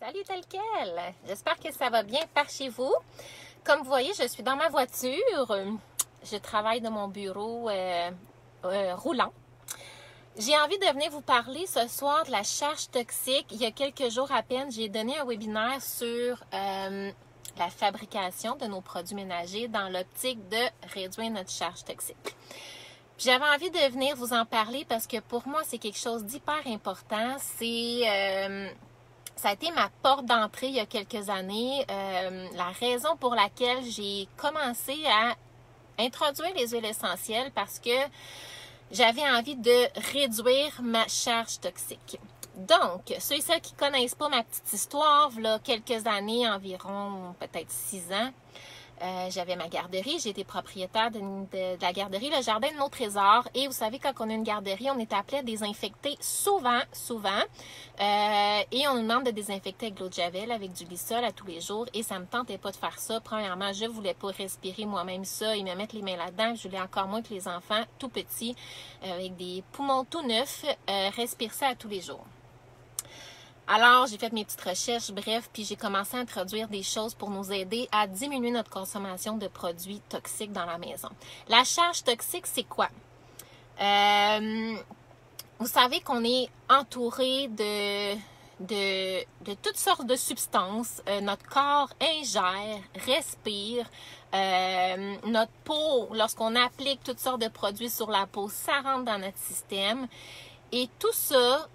Salut tel quel! J'espère que ça va bien par chez vous. Comme vous voyez, je suis dans ma voiture. Je travaille de mon bureau roulant. J'ai envie de venir vous parler ce soir de la charge toxique. Il y a quelques jours à peine, j'ai donné un webinaire sur la fabrication de nos produits ménagers dans l'optique de réduire notre charge toxique. J'avais envie de venir vous en parler parce que pour moi, c'est quelque chose d'hyper important. Ça a été ma porte d'entrée il y a quelques années. La raison pour laquelle j'ai commencé à introduire les huiles essentielles parce que j'avais envie de réduire ma charge toxique. Donc, ceux et celles qui ne connaissent pas ma petite histoire, là, quelques années, environ peut-être 6 ans, j'avais ma garderie, j'ai été propriétaire de la garderie, le jardin de nos trésors. Et vous savez, quand on a une garderie, on est appelé à désinfecter souvent. Et on nous demande de désinfecter avec de l'eau de javel, avec du Lysol à tous les jours. Et ça ne me tentait pas de faire ça. Premièrement, je ne voulais pas respirer moi-même ça et me mettre les mains là-dedans. Je voulais encore moins que les enfants tout petits, avec des poumons tout neufs, respirent ça à tous les jours. Alors, j'ai fait mes petites recherches, bref, puis j'ai commencé à introduire des choses pour nous aider à diminuer notre consommation de produits toxiques dans la maison. La charge toxique, c'est quoi? Vous savez qu'on est entouré de toutes sortes de substances. Notre corps ingère, respire. Notre peau, lorsqu'on applique toutes sortes de produits sur la peau, ça rentre dans notre système. Et tout ça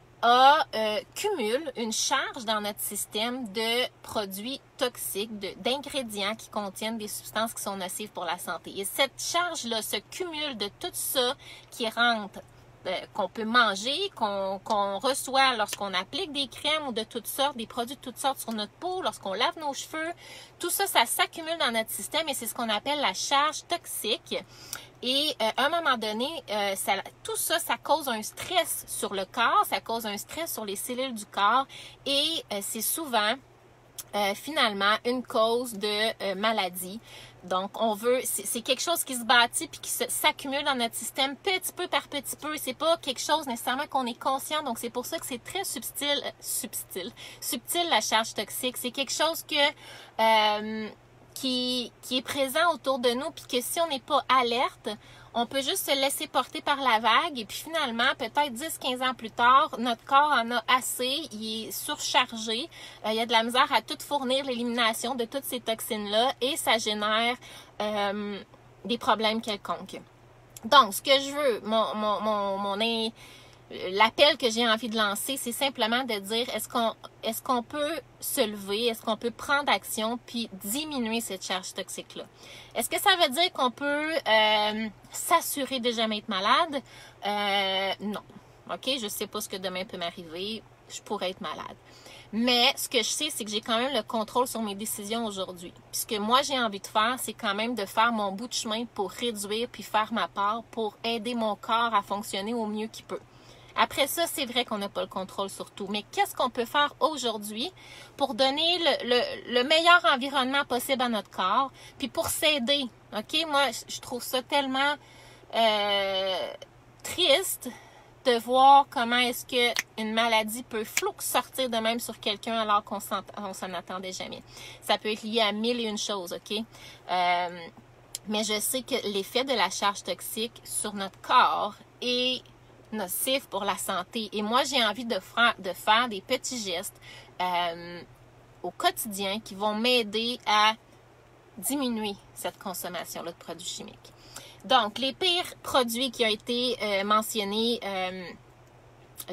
cumule une charge dans notre système de produits toxiques, d'ingrédients qui contiennent des substances qui sont nocives pour la santé. Et cette charge-là se cumule de tout ça qui rentre, qu'on peut manger, qu'on reçoit lorsqu'on applique des crèmes ou de toutes sortes, des produits de toutes sortes sur notre peau, lorsqu'on lave nos cheveux. Tout ça, ça s'accumule dans notre système et c'est ce qu'on appelle la charge toxique. Et à un moment donné, tout ça, ça cause un stress sur le corps, ça cause un stress sur les cellules du corps et c'est souvent, finalement, une cause de maladie. Donc, c'est quelque chose qui se bâtit puis qui s'accumule dans notre système petit peu par petit peu. C'est pas quelque chose nécessairement qu'on est conscient. Donc, c'est pour ça que c'est très subtil la charge toxique. C'est quelque chose qui est présent autour de nous, puis que si on n'est pas alerte, on peut juste se laisser porter par la vague et puis finalement, peut-être 10-15 ans plus tard, notre corps en a assez, il est surchargé, il y a de la misère à tout fournir l'élimination de toutes ces toxines-là et ça génère des problèmes quelconques. Donc, ce que je veux, l'appel que j'ai envie de lancer, c'est simplement de dire est-ce qu'on peut se lever, est-ce qu'on peut prendre action puis diminuer cette charge toxique-là? Est-ce que ça veut dire qu'on peut s'assurer de jamais être malade? Non. OK? Je sais pas ce que demain peut m'arriver. Je pourrais être malade. Mais ce que je sais, c'est que j'ai quand même le contrôle sur mes décisions aujourd'hui. Puis ce que moi, j'ai envie de faire, c'est quand même de faire mon bout de chemin pour réduire puis faire ma part pour aider mon corps à fonctionner au mieux qu'il peut. Après ça, c'est vrai qu'on n'a pas le contrôle sur tout. Mais qu'est-ce qu'on peut faire aujourd'hui pour donner le meilleur environnement possible à notre corps, puis pour s'aider? OK? Moi, je trouve ça tellement triste de voir comment est-ce qu'une maladie peut sortir de même sur quelqu'un alors qu'on s'en attendait jamais. Ça peut être lié à 1001 choses, OK? Mais je sais que l'effet de la charge toxique sur notre corps est nocif pour la santé. Et moi, j'ai envie de faire des petits gestes au quotidien qui vont m'aider à diminuer cette consommation-là de produits chimiques. Donc, les pires produits qui ont été mentionnés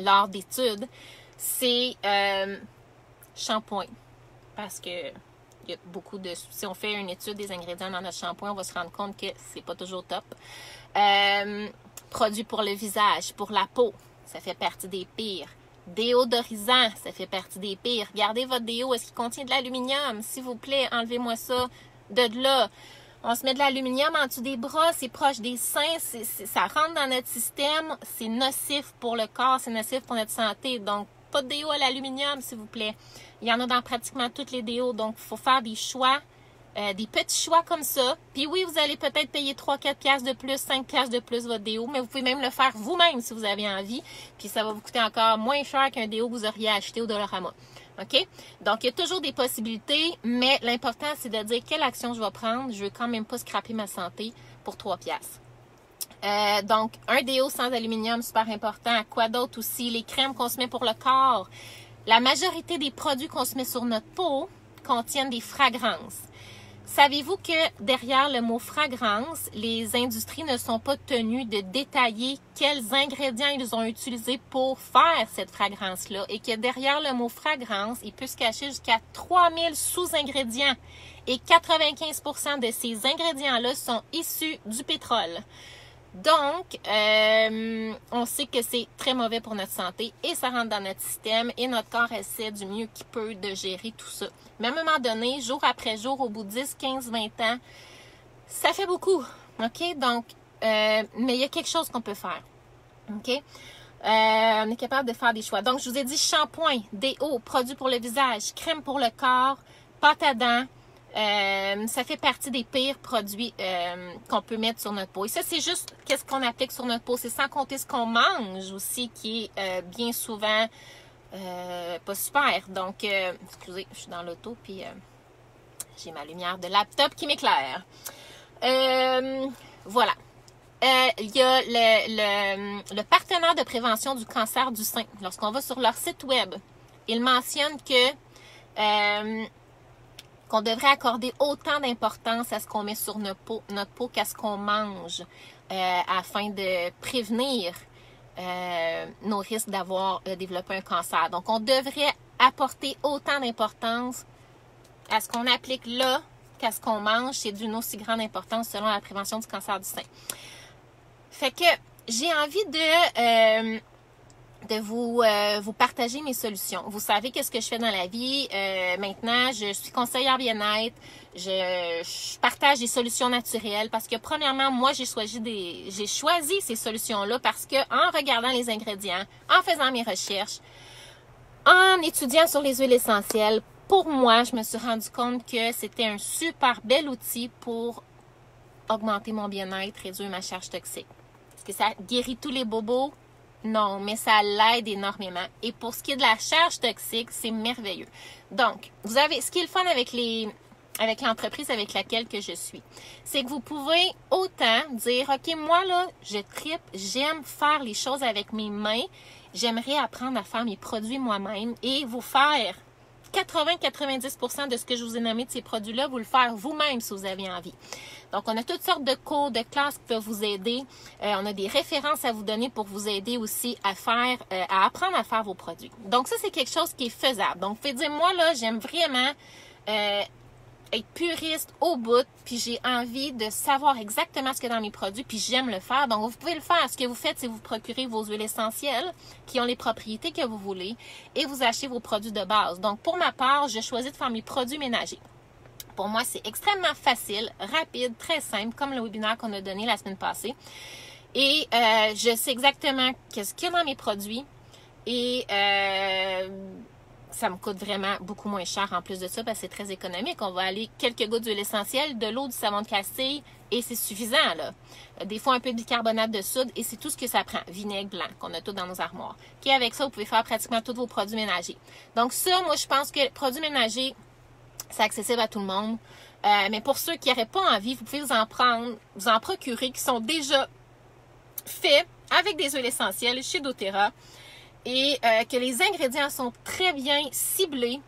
lors d'études, c'est shampoing. Parce que il y a beaucoup de... Si on fait une étude des ingrédients dans notre shampoing, on va se rendre compte que c'est pas toujours top. Produits pour le visage, pour la peau, ça fait partie des pires. Déodorisant, ça fait partie des pires. Gardez votre déo, est-ce qu'il contient de l'aluminium? S'il vous plaît, enlevez-moi ça de là. On se met de l'aluminium en dessous des bras, c'est proche des seins, ça rentre dans notre système, c'est nocif pour le corps, c'est nocif pour notre santé. Donc, pas de déo à l'aluminium, s'il vous plaît. Il y en a dans pratiquement toutes les déos, donc il faut faire des choix. Des petits choix comme ça. Puis oui, vous allez peut-être payer 3-4 piastres de plus, 5 piastres de plus votre déo, mais vous pouvez même le faire vous-même si vous avez envie. Puis ça va vous coûter encore moins cher qu'un déo que vous auriez acheté au Dollarama. OK? Donc, il y a toujours des possibilités, mais l'important, c'est de dire quelle action je vais prendre. Je veux quand même pas scraper ma santé pour 3 piastres. Donc, un déo sans aluminium, super important. Quoi d'autre aussi? Les crèmes qu'on se met pour le corps. La majorité des produits qu'on se met sur notre peau contiennent des fragrances. Savez-vous que derrière le mot fragrance, les industries ne sont pas tenues de détailler quels ingrédients ils ont utilisés pour faire cette fragrance-là et que derrière le mot fragrance, il peut se cacher jusqu'à 3000 sous-ingrédients et 95% de ces ingrédients-là sont issus du pétrole. Donc, on sait que c'est très mauvais pour notre santé et ça rentre dans notre système et notre corps essaie du mieux qu'il peut de gérer tout ça. Mais à un moment donné, jour après jour, au bout de 10, 15, 20 ans, ça fait beaucoup. OK? Donc, mais il y a quelque chose qu'on peut faire. OK? On est capable de faire des choix. Donc, je vous ai dit shampoing, déo, produits pour le visage, crème pour le corps, pâte à dents. Ça fait partie des pires produits qu'on peut mettre sur notre peau. Et ça, c'est juste qu'est-ce qu'on applique sur notre peau. C'est sans compter ce qu'on mange aussi, qui est bien souvent pas super. Donc, excusez, je suis dans l'auto, puis j'ai ma lumière de laptop qui m'éclaire. Voilà. Il y a le partenaire de prévention du cancer du sein. Lorsqu'on va sur leur site web, ils mentionnent que qu'on devrait accorder autant d'importance à ce qu'on met sur notre peau qu'à ce qu'on mange afin de prévenir nos risques d'avoir développé un cancer. Donc, on devrait apporter autant d'importance à ce qu'on applique là qu'à ce qu'on mange. C'est d'une aussi grande importance selon la prévention du cancer du sein. Fait que j'ai envie de vous partager mes solutions. Vous savez qu'est-ce que je fais dans la vie. Maintenant, je suis conseillère bien-être. Je partage des solutions naturelles parce que premièrement, moi, j'ai choisi ces solutions-là parce que en regardant les ingrédients, en faisant mes recherches, en étudiant sur les huiles essentielles, pour moi, je me suis rendu compte que c'était un super bel outil pour augmenter mon bien-être, réduire ma charge toxique. Est-ce que ça guérit tous les bobos? Non, mais ça l'aide énormément. Et pour ce qui est de la charge toxique, c'est merveilleux. Donc, vous avez ce qui est le fun avec l'entreprise avec laquelle que je suis, c'est que vous pouvez autant dire, OK, moi là, je tripe, j'aime faire les choses avec mes mains, j'aimerais apprendre à faire mes produits moi-même et vous faire 80-90% de ce que je vous ai nommé de ces produits-là, vous le faire vous-même si vous avez envie. Donc, on a toutes sortes de cours, de classes qui peuvent vous aider. On a des références à vous donner pour vous aider aussi à apprendre à faire vos produits. Donc, ça, c'est quelque chose qui est faisable. Donc, vous pouvez dire, moi, là, j'aime vraiment être puriste au bout, puis j'ai envie de savoir exactement ce qu'il y a dans mes produits, puis j'aime le faire. Donc, vous pouvez le faire. Ce que vous faites, c'est vous procurez vos huiles essentielles qui ont les propriétés que vous voulez et vous achetez vos produits de base. Donc, pour ma part, je choisis de faire mes produits ménagers. Pour moi, c'est extrêmement facile, rapide, très simple, comme le webinaire qu'on a donné la semaine passée. Et je sais exactement qu'est-ce qu'il y a dans mes produits et ça me coûte vraiment beaucoup moins cher en plus de ça parce que c'est très économique. On va aller quelques gouttes d'huile essentielle, de l'eau, du savon de castille et c'est suffisant là. Des fois un peu de bicarbonate de soude et c'est tout ce que ça prend. Vinaigre blanc qu'on a tout dans nos armoires. Et avec ça, vous pouvez faire pratiquement tous vos produits ménagers. Donc ça, moi je pense que produits ménagers, c'est accessible à tout le monde. Mais pour ceux qui n'auraient pas envie, vous pouvez vous en procurer qui sont déjà faits avec des huiles essentielles chez doTERRA. Et que les ingrédients sont très bien ciblés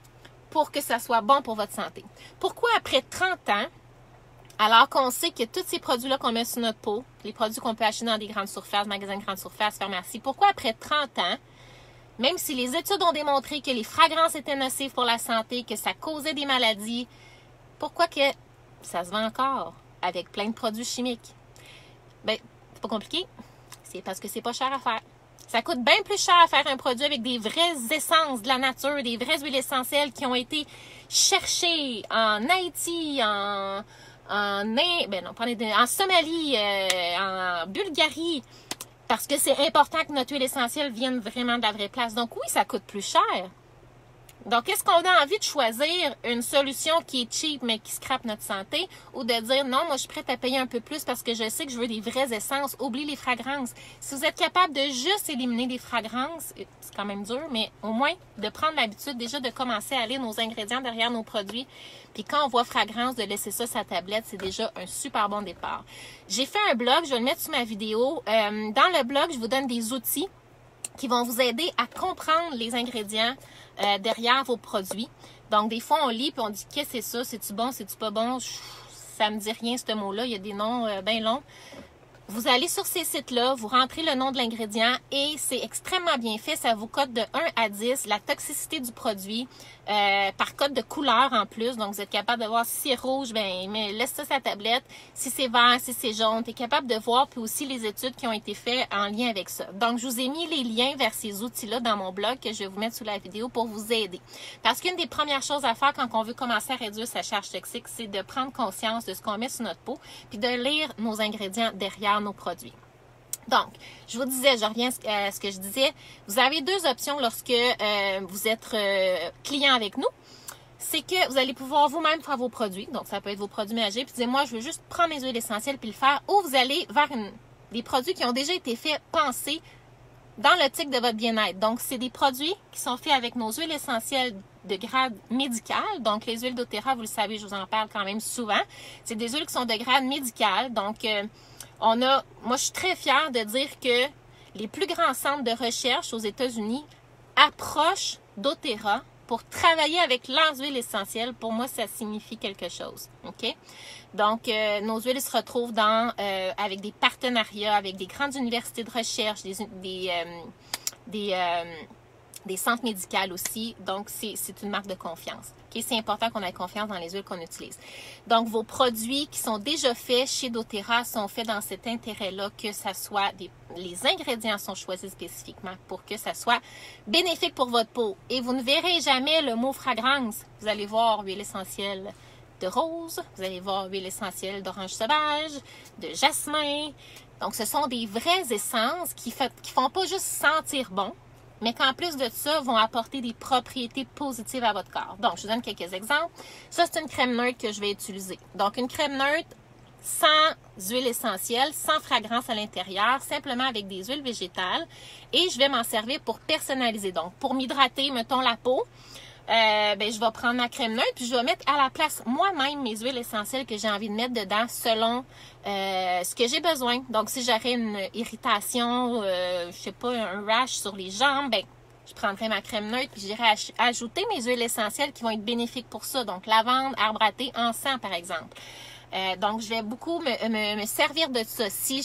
pour que ça soit bon pour votre santé. Pourquoi après 30 ans, alors qu'on sait que tous ces produits-là qu'on met sur notre peau, les produits qu'on peut acheter dans des grandes surfaces, magasins de grandes surfaces, pharmacies, pourquoi après 30 ans, même si les études ont démontré que les fragrances étaient nocives pour la santé, que ça causait des maladies, pourquoi que ça se vend encore avec plein de produits chimiques? Ben, c'est pas compliqué. C'est parce que c'est pas cher à faire. Ça coûte bien plus cher à faire un produit avec des vraies essences de la nature, des vraies huiles essentielles qui ont été cherchées en Haïti, en Somalie, en Bulgarie, parce que c'est important que notre huile essentielle vienne vraiment de la vraie place. Donc oui, ça coûte plus cher, Donc, est-ce qu'on a envie de choisir une solution qui est cheap mais qui scrape notre santé ou de dire non, moi je suis prête à payer un peu plus parce que je sais que je veux des vraies essences, oublie les fragrances. Si vous êtes capable de juste éliminer les fragrances, c'est quand même dur, mais au moins de prendre l'habitude déjà de commencer à lire nos ingrédients derrière nos produits. Puis quand on voit fragrance, de laisser ça sur sa tablette, c'est déjà un super bon départ. J'ai fait un blog, je vais le mettre sur ma vidéo. Dans le blog, je vous donne des outils qui vont vous aider à comprendre les ingrédients derrière vos produits. Donc, des fois, on lit et on dit « Qu'est-ce que c'est ça? C'est-tu bon? C'est-tu pas bon? » Ça me dit rien, ce mot-là. Il y a des noms bien longs. Vous allez sur ces sites-là, vous rentrez le nom de l'ingrédient et c'est extrêmement bien fait. Ça vous code de 1 à 10 la toxicité du produit par code de couleur en plus. Donc, vous êtes capable de voir si c'est rouge, ben mais laisse ça sa tablette. Si c'est vert, si c'est jaune, tu es capable de voir. Puis aussi les études qui ont été faites en lien avec ça. Donc, je vous ai mis les liens vers ces outils-là dans mon blog que je vais vous mettre sous la vidéo pour vous aider. Parce qu'une des premières choses à faire quand on veut commencer à réduire sa charge toxique, c'est de prendre conscience de ce qu'on met sur notre peau puis de lire nos ingrédients derrière nos produits. Donc, je vous disais, je reviens à ce que je disais, vous avez deux options lorsque vous êtes client avec nous. C'est que vous allez pouvoir vous-même faire vos produits. Donc, ça peut être vos produits magiques. Puis, dites moi, je veux juste prendre mes huiles essentielles puis le faire. Ou vous allez vers des produits qui ont déjà été faits, pensés dans l'optique de votre bien-être. Donc, c'est des produits qui sont faits avec nos huiles essentielles de grade médical. Donc, les huiles doTERRA, vous le savez, je vous en parle quand même souvent. C'est des huiles qui sont de grade médical. Donc, moi, je suis très fière de dire que les plus grands centres de recherche aux États-Unis approchent doTERRA pour travailler avec leurs huiles essentielles. Pour moi, ça signifie quelque chose. OK? Donc, nos huiles se retrouvent avec des partenariats, avec des grandes universités de recherche, des centres médicaux aussi. Donc, c'est une marque de confiance. Okay? C'est important qu'on ait confiance dans les huiles qu'on utilise. Donc, vos produits qui sont déjà faits chez doTERRA sont faits dans cet intérêt-là que ça soit les ingrédients sont choisis spécifiquement pour que ça soit bénéfique pour votre peau. Et vous ne verrez jamais le mot fragrance. Vous allez voir huile essentielle de rose, vous allez voir huile essentielle d'orange sauvage, de jasmin. Donc, ce sont des vraies essences qui font pas juste sentir bon, mais qu'en plus de ça, vont apporter des propriétés positives à votre corps. Donc, je vous donne quelques exemples. Ça, c'est une crème neutre que je vais utiliser. Donc, une crème neutre sans huile essentielle, sans fragrance à l'intérieur, simplement avec des huiles végétales. Et je vais m'en servir pour personnaliser. Donc, pour m'hydrater, mettons la peau, je vais prendre ma crème neutre puis je vais mettre à la place moi-même mes huiles essentielles que j'ai envie de mettre dedans selon ce que j'ai besoin. Donc, si j'aurais une irritation, je sais pas, un rash sur les jambes, ben je prendrai ma crème neutre puis j'irai ajouter mes huiles essentielles qui vont être bénéfiques pour ça. Donc, lavande, arbre à thé, encens par exemple. Donc, je vais beaucoup me servir de ça. Si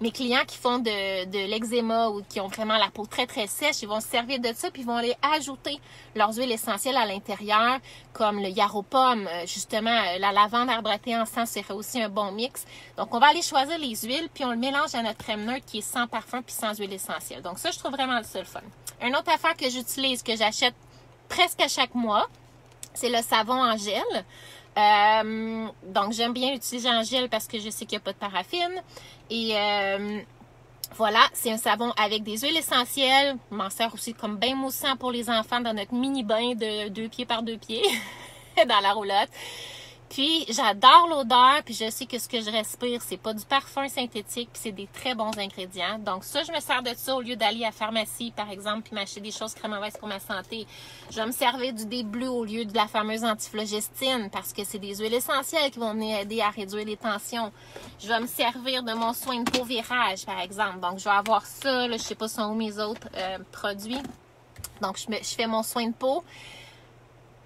mes clients qui font de l'eczéma ou qui ont vraiment la peau très, très sèche, ils vont se servir de ça puis ils vont aller ajouter leurs huiles essentielles à l'intérieur, comme le yarrow pomme, justement, la lavande, arbre à thé, encens serait aussi un bon mix. Donc, on va aller choisir les huiles puis on le mélange à notre crème neutre qui est sans parfum puis sans huile essentielle. Donc, ça, je trouve vraiment ça le fun. Une autre affaire que j'utilise, que j'achète presque à chaque mois, c'est le savon en gel. Donc, j'aime bien l'utiliser en gel parce que je sais qu'il n'y a pas de paraffine. Et voilà, c'est un savon avec des huiles essentielles. Je m'en sers aussi comme bain moussant pour les enfants dans notre mini-bain de 2 pieds par 2 pieds dans la roulotte. Puis, j'adore l'odeur, puis je sais que ce que je respire, c'est pas du parfum synthétique, puis c'est des très bons ingrédients. Donc ça, je me sers de ça au lieu d'aller à la pharmacie, par exemple, puis m'acheter des choses très mauvaises pour ma santé. Je vais me servir du D-Blue au lieu de la fameuse antiflogestine, parce que c'est des huiles essentielles qui vont venir aider à réduire les tensions. Je vais me servir de mon soin de peau Virage, par exemple. Donc, je vais avoir ça, là, je sais pas sont où mes autres produits. Donc, je fais mon soin de peau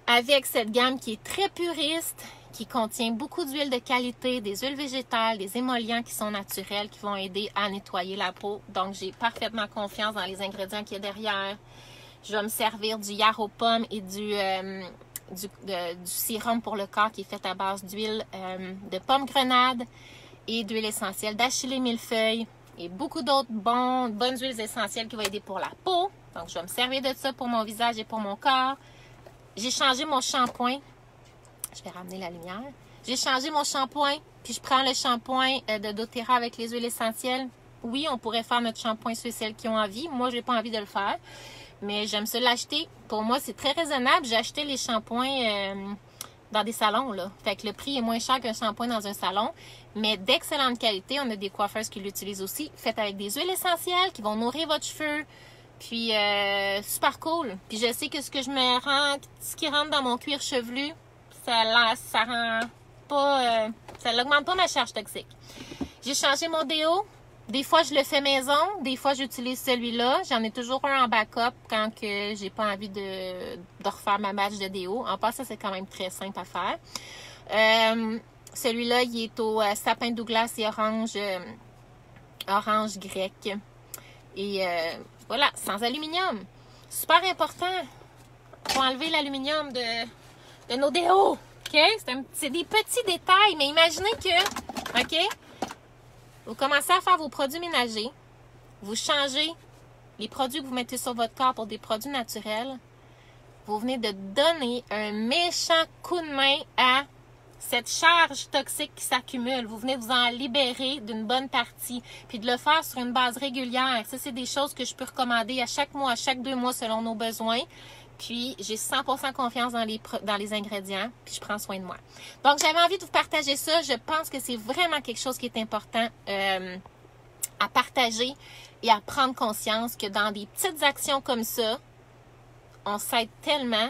avec cette gamme qui est très puriste, qui contient beaucoup d'huiles de qualité, des huiles végétales, des émollients qui sont naturels, qui vont aider à nettoyer la peau. Donc, j'ai parfaitement confiance dans les ingrédients qu'il y a derrière. Je vais me servir du yarrow pomme et du sérum pour le corps qui est fait à base d'huile de pomme grenade et d'huile essentielle d'achillée millefeuille et beaucoup d'autres bonnes huiles essentielles qui vont aider pour la peau. Donc, je vais me servir de ça pour mon visage et pour mon corps. J'ai changé mon shampoing. Je vais ramener la lumière. J'ai changé mon shampoing, puis je prends le shampoing de doTERRA avec les huiles essentielles. Oui, on pourrait faire notre shampoing sur celles qui ont envie. Moi, je n'ai pas envie de le faire. mais j'aime ça l'acheter. Pour moi, c'est très raisonnable. J'ai acheté les shampoings dans des salons, là. Fait que le prix est moins cher qu'un shampoing dans un salon, mais d'excellente qualité. On a des coiffeuses qui l'utilisent aussi, faites avec des huiles essentielles qui vont nourrir votre cheveu. Puis, super cool. Puis, je sais que ce qui rentre dans mon cuir chevelu, ça rend pas, ça n'augmente pas ma charge toxique. J'ai changé mon déo. Des fois, je le fais maison. Des fois, j'utilise celui-là. J'en ai toujours un en backup quand que j'ai pas envie de refaire ma batch de déo. En passant, c'est quand même très simple à faire. Celui-là, il est au sapin Douglas et orange grec. Et voilà, sans aluminium. Super important. Faut enlever l'aluminium de nos déos. OK? C'est des petits détails, mais imaginez que, OK? Vous commencez à faire vos produits ménagers. Vous changez les produits que vous mettez sur votre corps pour des produits naturels. Vous venez de donner un méchant coup de main à cette charge toxique qui s'accumule. Vous venez de vous en libérer d'une bonne partie. Puis de le faire sur une base régulière. Ça, c'est des choses que je peux recommander à chaque mois, à chaque 2 mois selon nos besoins. Puis, j'ai 100% confiance dans les ingrédients, puis je prends soin de moi. Donc, j'avais envie de vous partager ça. Je pense que c'est vraiment quelque chose qui est important à partager et à prendre conscience que dans des petites actions comme ça, on s'aide tellement.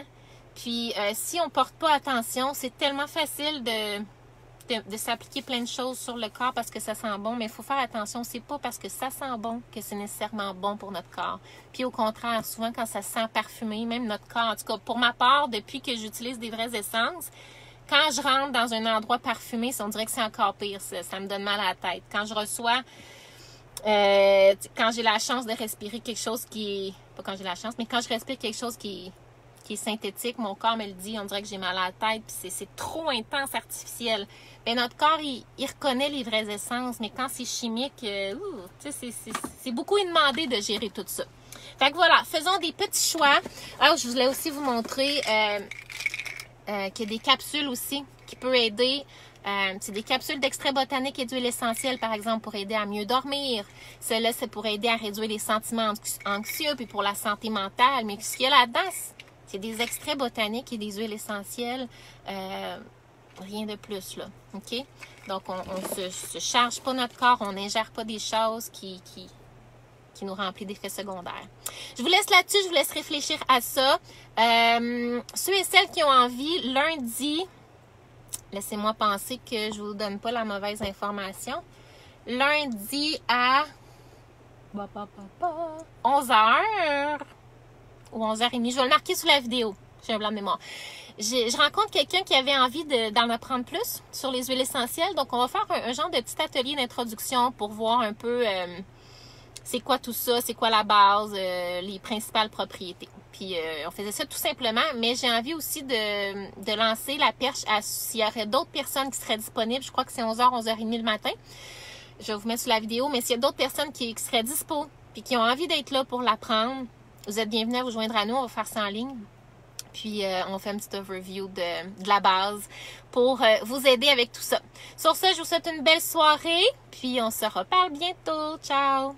Puis, si on ne porte pas attention, c'est tellement facile de s'appliquer plein de choses sur le corps parce que ça sent bon, mais il faut faire attention. C'est pas parce que ça sent bon que c'est nécessairement bon pour notre corps. Puis au contraire, souvent quand ça sent parfumé, même notre corps, en tout cas pour ma part, depuis que j'utilise des vraies essences, quand je rentre dans un endroit parfumé, on dirait que c'est encore pire. Ça me donne mal à la tête. Quand je reçois, quand j'ai la chance de respirer quelque chose qui est... Pas quand j'ai la chance, mais quand je respire quelque chose qui est synthétique, mon corps me le dit, on dirait que j'ai mal à la tête, puis c'est trop intense, artificiel. Bien, notre corps, il reconnaît les vraies essences, mais quand c'est chimique, c'est beaucoup demandé de gérer tout ça. Fait que voilà, faisons des petits choix. Alors, je voulais aussi vous montrer qu'il y a des capsules aussi qui peuvent aider. C'est des capsules d'extrait botanique et d'huile essentielle, par exemple, pour aider à mieux dormir. Cela, c'est pour aider à réduire les sentiments anxieux, puis pour la santé mentale. Mais ce qu'il y a là-dedans, c'est des extraits botaniques et des huiles essentielles. Rien de plus, là. OK? Donc, on se charge pas notre corps, on n'ingère pas des choses qui nous remplissent d'effets secondaires. Je vous laisse là-dessus, je vous laisse réfléchir à ça. Ceux et celles qui ont envie, lundi, laissez-moi penser que je vous donne pas la mauvaise information. Lundi à 11h. Ou 11h30. Je vais le marquer sous la vidéo. J'ai un blanc de mémoire. Je rencontre quelqu'un qui avait envie d'en apprendre plus sur les huiles essentielles. Donc, on va faire un genre de petit atelier d'introduction pour voir un peu c'est quoi tout ça, c'est quoi la base, les principales propriétés. Puis, on faisait ça tout simplement. Mais j'ai envie aussi de lancer la perche à s'il y aurait d'autres personnes qui seraient disponibles. Je crois que c'est 11h, 11h30 le matin. Je vais vous mettre sous la vidéo. Mais s'il y a d'autres personnes qui seraient dispo puis qui ont envie d'être là pour l'apprendre, vous êtes bienvenus à vous joindre à nous. On va faire ça en ligne. Puis, on fait un petit overview de la base pour vous aider avec tout ça. Sur ce, je vous souhaite une belle soirée. Puis, on se reparle bientôt. Ciao!